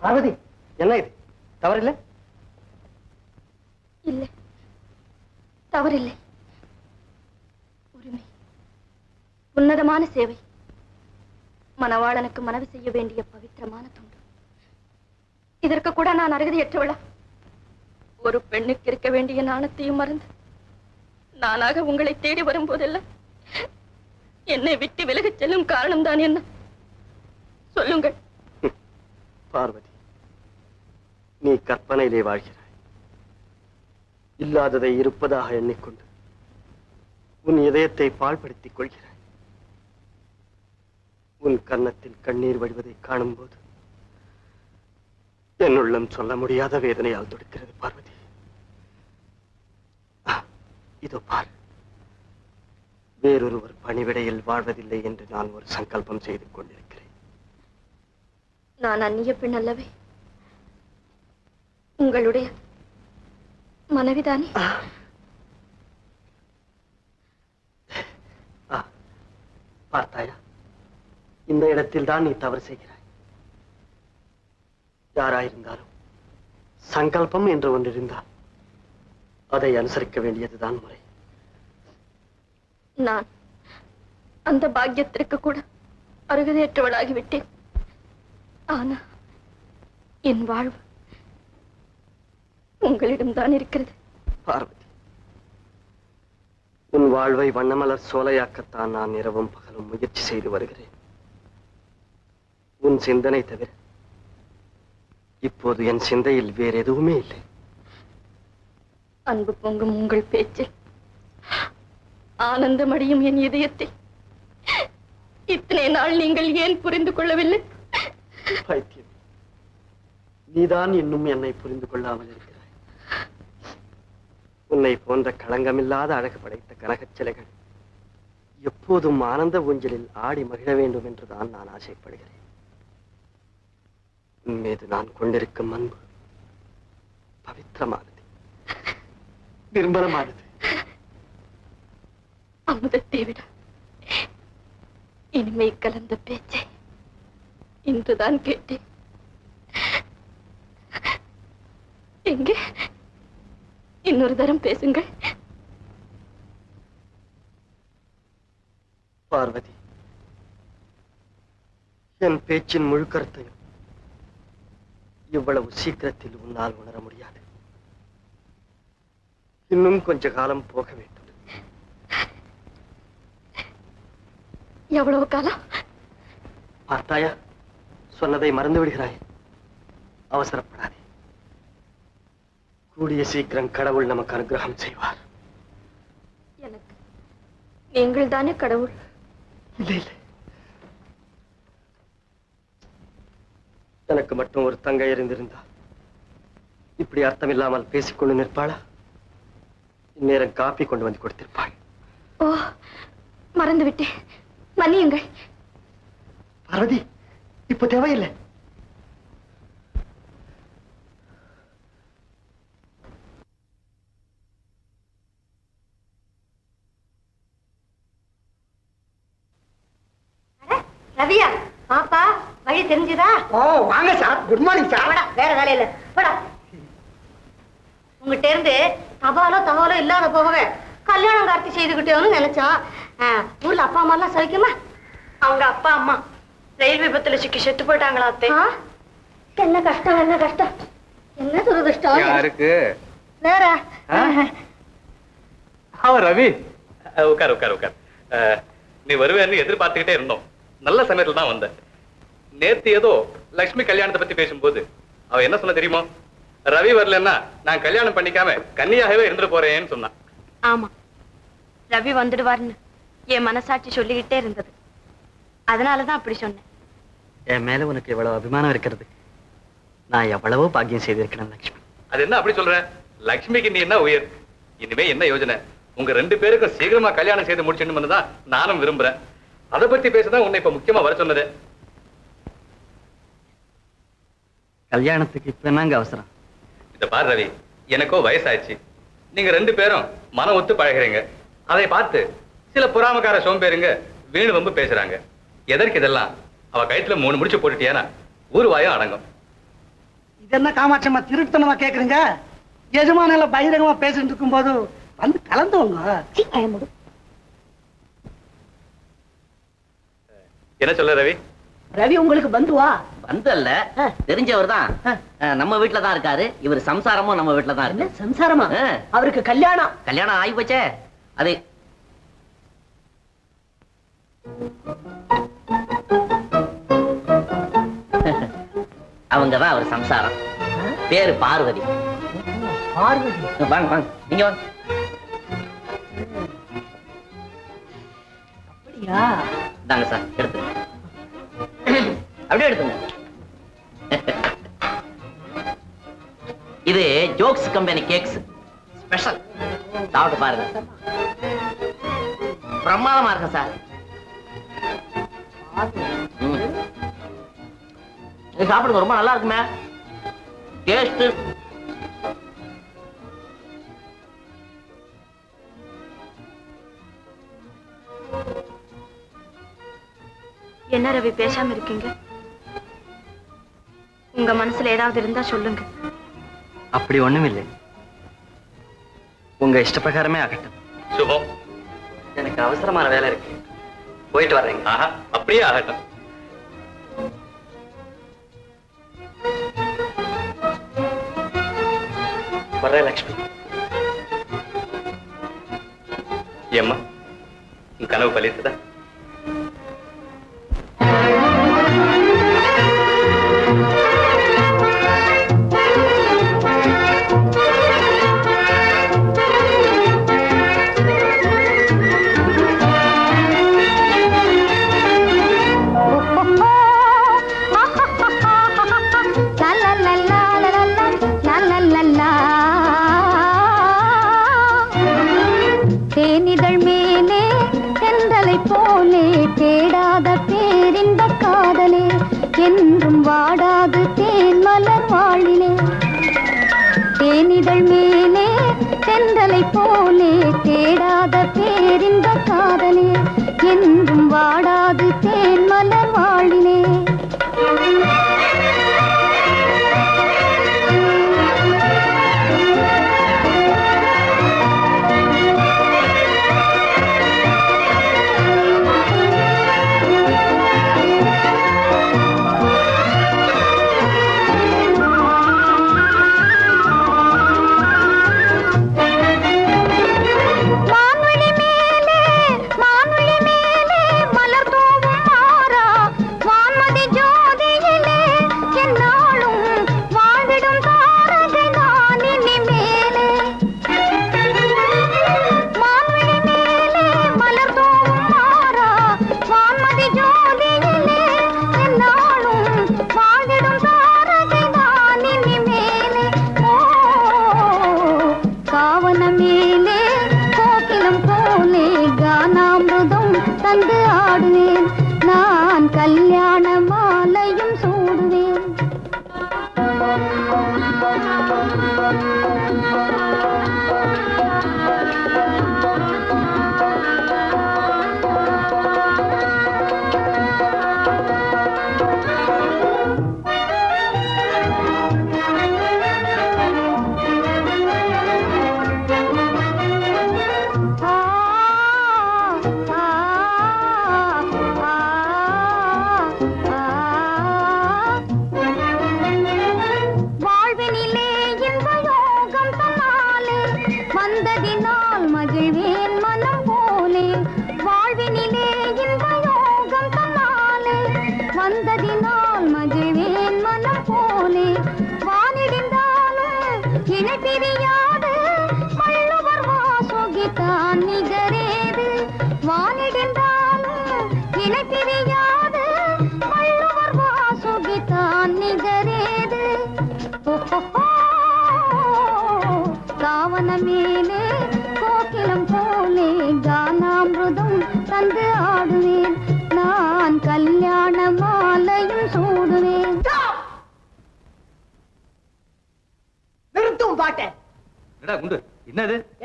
பார்வதி, என்ன இது? தவறில்லை? இல்லை, தவறில்லை. உரிமை, உன்னதமான சேவை, மணவாளனுக்கு மனவு செய்ய வேண்டிய பவித்திரமான தொண்டு. இதற்கு கூட நான் அருகதையற்றவளா? ஒரு பெண்ணுக்கு இருக்க வேண்டிய நாணத்தையும் மறந்து நானாக உங்களை தேடி வரும்போதெல்லாம் என்னை விட்டு விலகச் செல்லும் காரணம் தான் என்ன? சொல்லுங்கள். பார்வதி, நீ கற்பனையிலே வாழ்கிறாய். இல்லாததை இருப்பதாக எண்ணிக்கொண்டு உன் இதயத்தை பாழ்படுத்திக் கொள்கிறாய். உன் கன்னத்தில் கண்ணீர் வடிவதை காணும் போது என் உள்ளம் சொல்ல முடியாத வேதனையால் துடிக்கிறது. பார்வதி, இதோ பார், வேறொருவர் பணிவிடையில் வாழ்வதில்லை என்று நான் ஒரு சங்கல்பம் செய்து கொண்டிருக்கிறேன். நான் அந்நிய பெண் அல்லவே, உங்களுடைய மனைவிதானே? பார்த்தாயா, இந்த இடத்தில் தான் நீ தவறு செய்கிறாய். யாராயிருந்தாலும் சங்கல்பம் என்று ஒன்று இருந்தால் அதை அனுசரிக்க வேண்டியதுதான் முறை. நான் அந்த பாக்கியத்திற்கு கூட அருகதையற்றவளாகிவிட்டேன். ஆனா என் வாழ்வு உங்களிடம்தான் இருக்கிறது. பார்வதி, உன் வாழ்வை வண்ணமலர் சோலையாக்கத்தான் நான் இரவும் பகலும் முயற்சி செய்து வருகிறேன். உன் சிந்தனை தவிர இப்போது என் சிந்தையில் வேற எதுவுமே இல்லை. அன்பு பொங்கும் உங்கள் பேச்சில் ஆனந்தமடையும் என் இதயத்தை இத்தனை நாள் நீங்கள் ஏன் புரிந்து கொள்ளவில்லை? பைத்தியம், நீதான் இன்னும் என்னை புரிந்து கொள்ளாமல் இருக்கிறாய். உன்னை போன்ற களங்கமில்லாத அழகு படைத்த கனகச் சிலைகள் எப்போதும் ஆனந்த ஊஞ்சலில் ஆடி மகிழ வேண்டும் என்றுதான் நான் ஆசைப்படுகிறேன். உன் மீது நான் கொண்டிருக்கும் அன்பு பவித்திரமானது, நிர்மலமானது. அமுதத்தை விட இனிமை கலந்த பேச்சை இன்றுதான் கேட்டேன். எங்கே? இன்னொரு தரம் பேசுங்கள். பார்வதி, என் பேச்சின் முழு கருத்தையும் இவ்வளவு சீக்கிரத்தில் உன்னால் உணர முடியாது. இன்னும் கொஞ்ச காலம் போக வேண்டும். எவ்வளவு காலம்? பார்த்தாயா, சொன்னதை மறந்து விடுகிறாய். அவசரப்படாதே. கூடிய சீக்கிரம் கடவுள் நமக்கு அனுகிரகம் செய்வார். எனக்கு நீங்கள் தானே கடவுள்? இல்லை இல்லை, எனக்கு மட்டும் ஒரு தங்கை இருந்திருந்தா இப்படி அர்த்தமில்லாமல் பேசிக்கொண்டு நிற்பாளா? இந்நேரம் காப்பி கொண்டு வந்து கொடுத்திருப்பாள். ஓ, மறந்து விட்டேன், மன்னியுங்கள். பார்வதி, இப்ப தேவையில்லை. ரவியா, பாப்பா வழி தெரிஞ்சுதா? ஓ, வாங்க சார். Good morning sir. வேற வேலையில போடா. உங்ககிட்ட இருந்து தபாலோ இல்லாத போகவே கல்யாணம் கார்த்தி செய்துகிட்டேன்னு நினைச்சோம். ஊர்ல அப்பா அம்மா எல்லாம் சவிக்குமா? அவங்க அப்பா அம்மா ரயில் விபத்துல சிக்கி செத்து போயிட்டாங்களா அத்தை? என்ன கஷ்டம், என்ன கஷ்டம், என்ன துரதிருஷ்டம். யாருக்கு? வேற ரவி, உட்கார் உட்கார் உட்கார். நீ வருவேன்னு எதிர்பார்த்துக்கிட்டே இருந்தோம். நல்ல சமயத்துல தான் வந்த. நேத்து ஏதோ லட்சுமி கல்யாணத்தை பத்தி பேசும்போது அவ என்ன சொன்ன தெரியுமோ? ரவி வரலன்னா நான் கல்யாணம் பண்ணிக்காம கன்னியாகவே இருந்துட்டு போறேன்னு சொன்னான். ஆமா, ரவி வந்துடுவார்னு என் மனசாட்சி சொல்லிக்கிட்டே இருந்தது. அதனாலதான் அப்படி சொன்னேன். என் மேல உனக்கு எவ்வளவு அபிமானம் இருக்கிறது. நான் எவ்வளவோ பாக்கியம் செய்திருக்கிறேன் லட்சுமி. அது என்ன அப்படி சொல்ற? லட்சுமிக்கு நீ என்ன உயர்? இனிமே என்ன யோஜனை? உங்க ரெண்டு பேருக்கும் சீக்கிரமா கல்யாணம் செய்து முடிச்சுன்னு தான் நானும் விரும்புறேன். அதை பத்தி பேசதான் உன்னை இப்ப முக்கியமா வர சொன்னது. கல்யாணத்துக்கு இப்ப என்னங்க அவசரம்? இத பாரு ரவி, எனக்கோ வயசாச்சு. நீங்க ரெண்டு பேரும் மனம் ஒத்து பழகிறீங்க. அதை பார்த்து சில புறாமக்கார சோம்பேருங்க வீணு வம்பு பேசுறாங்க. எதற்கு இதெல்லாம்? அவ கயித்துல 3 முடிச்சு போட்டுட்டியானா ஊர் வாயும் அடங்கும். இது என்ன காமாட்சம்மா திருட்டுத்தனமா கேக்குறீங்க? எஜமானில பகிரங்கமா பேசிட்டு இருக்கும் போது வந்து கலந்துவங்க. என்ன சொல்ல ரவி? ரவி உங்களுக்கு பந்துவா? வந்து அல்ல, தெரிஞ்சவர் தான். நம்ம வீட்டுல தான் இருக்காரு. இவர் சம்சாரமும் நம்ம வீட்டுல தான் இருக்கு. சம்சாரமா? அவருக்கு கல்யாணம்? கல்யாணம் ஆகி போச்சே. அது அவங்கதான் அவர் சம்சாரம். பேரு பார்வதி. பார்வதி? வாங்க வாங்க, நீங்க வாங்க. அப்படியா? தாங்க சார், எடுத்துங்க. அப்படியே எடுத்துங்க. இது ஜோக்ஸ் கம்பெனி கேக்ஸ் ஸ்பெஷல். சாப்பிட்டு பாருங்க. பிரமாதமா இருக்கு சார். இது சாப்பிடுங்க, ரொம்ப நல்லா இருக்குமே டேஸ்ட். என்ன ரவி பேசாம இருக்கீங்க? உங்க மனசுல ஏதாவது இருந்தா சொல்லுங்க. அப்படி ஒண்ணும் இல்லை, உங்க இஷ்ட பிரகாரமே ஆகட்டும். சுபம், எனக்கு அவசரமான வேலை இருக்கு, போயிட்டு வர்றேங்க. ஆஹா, அப்படியே ஆகட்டும். வர்றேன் லட்சுமி. ஏம்மா, உன் கனவு பலித்ததா? தேனிதழ் மேலே தென்றலை போலே தேடாத பேரின்ப காதலே என்றும் வாடாது தேன் மலர் வாழிலே. தேனிதழ் மேலே தென்றலை போலே தேடாத பேரின்ப காதலே என்றும் வாடாது தேன் மலர் வாழிலே.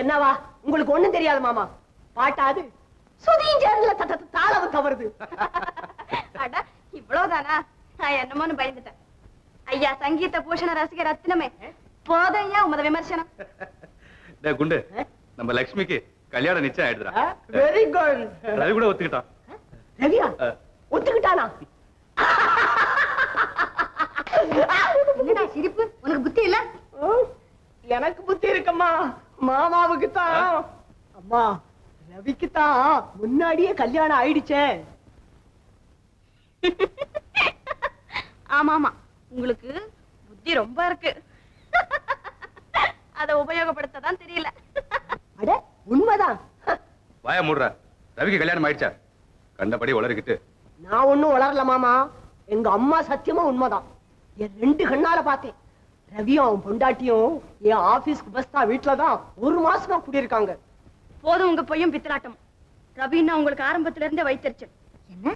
என்னவா உங்களுக்கு ஒண்ணும் தெரியாது மாமா. பாட்டாது சுதியும் சேர்ந்து தாளம் தவறுது. இவ்வளவுதானா? நான் என்னமோன்னு பயந்துட்டேன். ஐயா ஐயா சங்கீத பூஷண ரசிக ரத்தினமே போதும் ஐயா உமத விமர்சனம். டேய் குண்டு, நம்ம லட்சுமிக்கு கல்யாணம் நிச்சயம் ஆயிடுதுடா. Very good. ரவி கூட ஒத்துக்கிட்டான். ரவியா ஒத்துக்கிட்டானா? என்னடா சிரிப்பு? உனக்கு புத்தி இல்ல? எனக்கு புத்தி இருக்கம்மா, மாமாவுக்கு தான். அம்மா, ரவிக்கு தான் முன்னாடியே கல்யாணம் ஆயிடுச்சே. ஆமா ஆமா, உங்களுக்கு புத்தி ரொம்ப இருக்கு. அத உபயோகப்படுத்ததான் தெரியல. அட உண்மைதான். வாய மூடுற. ரவிக்கு கல்யாணம் ஆயிடுச்சா? கண்டபடி உளறிக்கிட்டு. நான் ஒண்ணும் வளரல மாமா, எங்க அம்மா சத்தியமா உண்மைதான். என் 2 கண்ணால பார்த்தேன். ரவியும் அவன் பொண்டாட்டியும் என் ஆபீஸ்க்கு பஸ் தான் வீட்டுலதான் 1 மாசமா குடியிருக்காங்க. போதும் உங்க பொய்யும் பித்தலாட்டம். ரவின்னா உங்களுக்கு ஆரம்பத்துல இருந்தே வைத்தறிச்சு. என்ன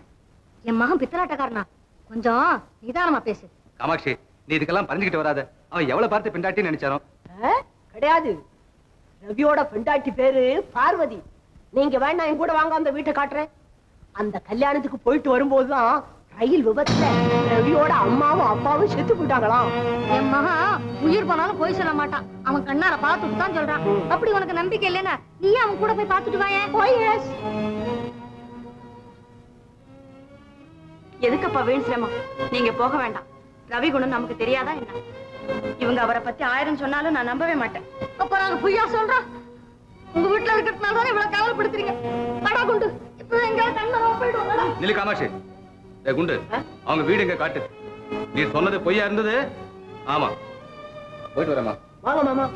என் மகன் பித்தலாட்டக்காரனா? கொஞ்சம் நிதானமா பேசு. காமாட்சி, நீ இதுக்கெல்லாம் பறிஞ்சுக்கிட்டு வராத. அவன் எவ்வளவு பார்த்து பிண்டாட்டின்னு நினைச்சாரோ. கிடையாது, ரவியோட பெண்டாட்டி பேரு பார்வதி. நீங்க வேணா என் கூட வாங்க, அந்த வீட்டை காட்டுறேன். அந்த கல்யாணத்துக்கு போயிட்டு வரும்போதுதான் ரயில் விபத்துல ரவியோட அம்மாவும் அப்பாவும் செத்து போயிட்டாங்களாம். என் மகன் உயிர் போனாலும் போய் சொல்ல மாட்டான். அவன் கண்ணார பார்த்துட்டு தான் சொல்றான். அப்படி உனக்கு நம்பிக்கை இல்லைன்னா நீயே அவன் கூட போய் பார்த்துட்டு வாயேன். எதுக்கப்பா வீண் சிரமம்? நீங்க போக வேண்டாம். ரவி குணம் நமக்கு தெரியாதா என்ன? இவங்க அவரை பத்தி 1000 சொன்னாலும் நான் நம்பவே மாட்டேன். அப்ப நாங்க பொய்யா சொல்றோம்? உங்க வீட்டுல இருக்கிறதுனால தானே இவ்வளவு கவலைப்படுத்துறீங்க. கடா குண்டு, இப்ப எங்க கண்ணா போயிடுவாங்க. நில்லு காமாட்சி. டேய் குண்டு, அவங்க வீடு எங்க காட்டு. நீ சொன்னது பொய்யா இருந்தது. ஆமா, போயிட்டு வரேம்மா. வாங்க மாமா.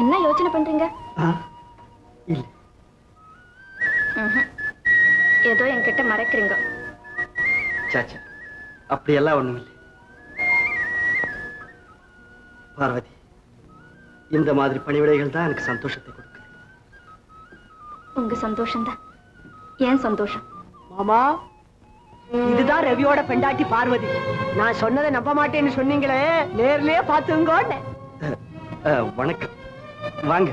என்ன யோசனை பண்றீங்க? இல்ல, ஏதோ என்கிட்ட மறைக்கிறீங்க. சாச்சா, அப்படியெல்லாம் ஒண்ணும் இல்லை. பார்வதி, இந்த மாதிரி பணிவிடைகள் தான் எனக்கு சந்தோஷத்தை கொடுக்குது. உங்க சந்தோஷம்தான் ஏன் சந்தோஷம். மாமா, இதுதான் ரவியோட பெண்டாட்டி பார்வதி. நான் சொன்னதை நம்ப மாட்டேன்னு சொன்னீங்களே, நேர்லயே பாத்துங்க. வணக்கம், வாங்க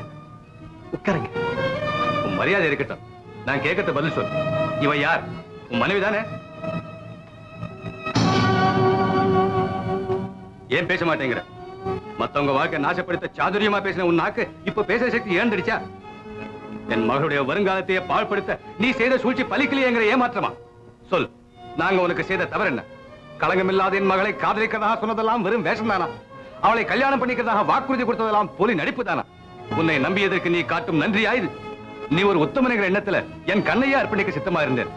உட்காருங்க. உன் மரியாதை இருக்கட்டும். நான் கேட்கறது பதில் சொல். இவ யார்? உன் மனைவி தானே? ஏன் பேச மாட்டேங்கிற? மத்தவங்க வாழ்க்கை நாசப்படுத்த சாதுரியமா பேசின உன் நாக்கு இப்ப பேசுற சக்தி ஏந்துடுச்சா? என் மகளுடைய வருங்காலத்தையே பாழ்படுத்த நீ செய்த சூழ்ச்சி பலிக்கலையேங்கிற ஏமாற்றமா? சொல், நாங்க உனக்கு செய்த தவறு என்ன? களங்கமில்லாத என் மகளை காதலிக்கிறதாக சொன்னதெல்லாம் வெறும் வேஷம் தானா? அவளை கல்யாணம் பண்ணிக்கிறதாக வாக்குறுதி கொடுத்ததெல்லாம் போலி நடிப்பு தானா? உன்னை நம்பியதற்கு நீ காட்டும் நன்றியா இது? நீ ஒரு உத்தமனுங்கிற எண்ணத்துல என் கண்ணையே அர்ப்பணிக்க சித்தமா இருந்தேன்.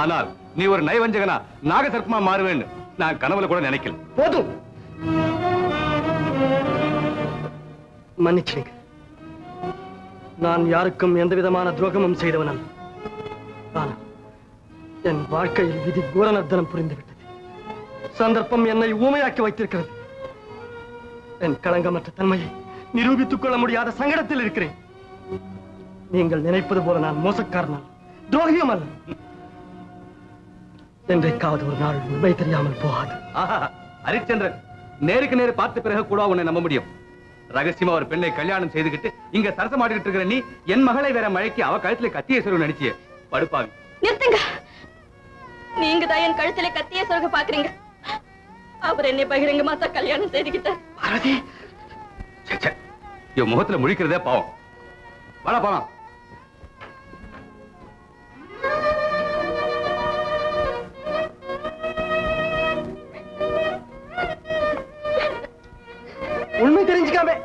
ஆனால் நீ ஒரு நயவஞ்சகனா, நாகசர்ப்பமா மாறுவேன்னு நான் கனவுல கூட நினைக்கல. போதும், மன்னிச்சிடுங்க. நான் யாருக்கும் எந்த விதமான துரோகமும் செய்தவன் அல்ல. ஆனால் என் வாழ்க்கையில் விதி கூரநர்த்தனம் புரிந்துவிட்டது. சந்தர்ப்பம் என்னை ஊமையாக்கி வைத்திருக்கிறது. என் களங்கமற்ற தன்மையை நிரூபித்துக் கொள்ள முடியாத சங்கடத்தில் இருக்கிறேன். நீங்கள் நினைப்பது போல நான் மோசக்காரன் அல்ல, துரோகியும் அல்ல. என்றைக்காவது ஒரு நாள் உண்மை தெரியாமல் போகாது. ஹரிச்சந்திரன், நேருக்கு நேரு பார்த்த பிறகு கூட உன்னை நம்ப முடியும். ரகசியமா ஒரு பெண்ணை கல்யாணம் செய்துகிட்டு இங்க சரசமாடிட்டு இருக்கிற நீ என் மகளை வேற மழைக்கு அவ கழுத்துல கத்திய சொருக நினைச்சிய படுப்பாவி. நிறுத்துங்க. நீங்க தான் என் கழுத்துல கத்திய சொருக பாக்குறீங்க. அவர் என்னை பகிரங்கமா தான் கல்யாணம் செய்துக்கிட்டார். பாரதி, இவன் முகத்துல முழிக்கிறதே பாவம். வாடா போலாம். உண்மை தெரிஞ்சுக்காம